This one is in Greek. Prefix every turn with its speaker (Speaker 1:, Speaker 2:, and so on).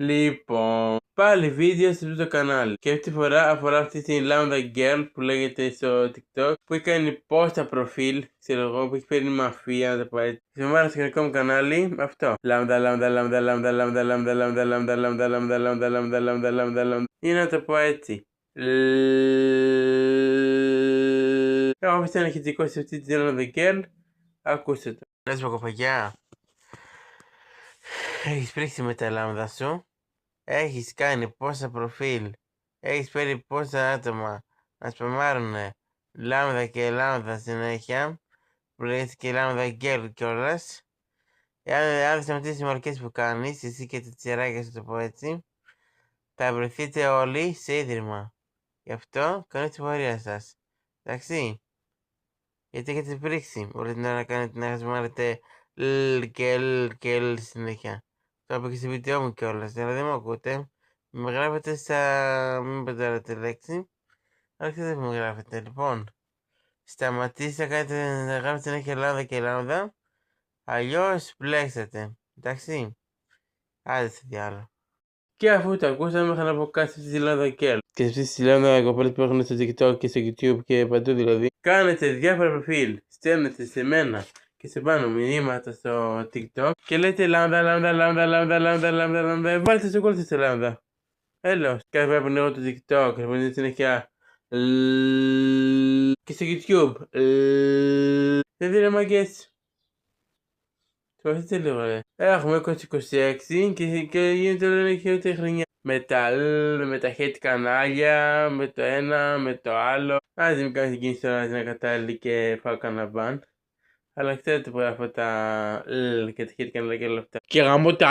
Speaker 1: Λοιπόν, πάλι βίντεο σε αυτό το κανάλι. Και αυτή τη φορά αφορά αυτή την Lambda Girl που λέγεται στο TikTok, που έχει κάνει post προφίλ, ξέρω εγώ, που έχει φέρει μαφία, να το πω έτσι. Και μου άρεσε στο κανονικό μου κανάλι αυτό. Lambda. Ή να το πω έτσι. Εγώ πιστεύω να έχει σηκώσει αυτή την Lambda Girl. Ακούστε το. Να σου πω κοπαγιά. Έχεις πρίξει με τα λάμδα σου. Έχεις κάνει πόσα προφίλ. Έχεις φέρει πόσα άτομα να σπαμάρουνε λάμδα και λάμδα συνέχεια. Που λέγεται και λάμδα γκέλ κιόλας. Αν δεν σταματήσεις τις μορικές που κάνεις, εσύ και τα τσιράκια σου, το πω έτσι, θα βρεθείτε όλοι σε ίδρυμα. Γι' αυτό κάνετε την πορεία σας. Εντάξει. Γιατί έχετε πρίξει όλη την ώρα να κάνετε να χασμάρετε και λ συνέχεια. Το είπα και στο βίντεο μου κιόλας, αλλά δεν με ακούτε. Με γράφετε στα... μην πετάρετε λέξη. Αλλά δεν με γράφετε. Λοιπόν, σταματήστε να γράφετε συνέχεια Ελλάδα και Ελλάδα. Αλλιώς μπλέξατε. Εντάξει. Άντε σε διάλογο. Και αφού το ακούσαμε, είχα να πω κάτι στη Ελλάδα και άλλο. Και σε αυτή τη Ελλάδα κοπέλες που έχουν στο TikTok και στο YouTube και παντού δηλαδή. Κάνετε διάφορα προφίλ. Στέλνετε σε μένα και σε πάνω μηνύματα στο TikTok και λέτε λάμδα. Βάλτε στο κόλ στη λάμδα. Έλεος. Κάθε φορά που ανοίγω το TikTok, που είναι συνέχεια και στο YouTube. Δεν δίνω μαγκές. Σκεφτείτε λίγο, ρε. Έχουμε 2026 και γίνεται όλο χειρότερη χρονιά. Με τα hate κανάλια, με το ένα, με το άλλο. Ας μην κάνεις την κίνηση τώρα να κατάλληλη και φάω κανένα μπαν. Αλλά ξέρετε που γράφω τα και τα hate κανάλια και όλα αυτά. Και γάμω τα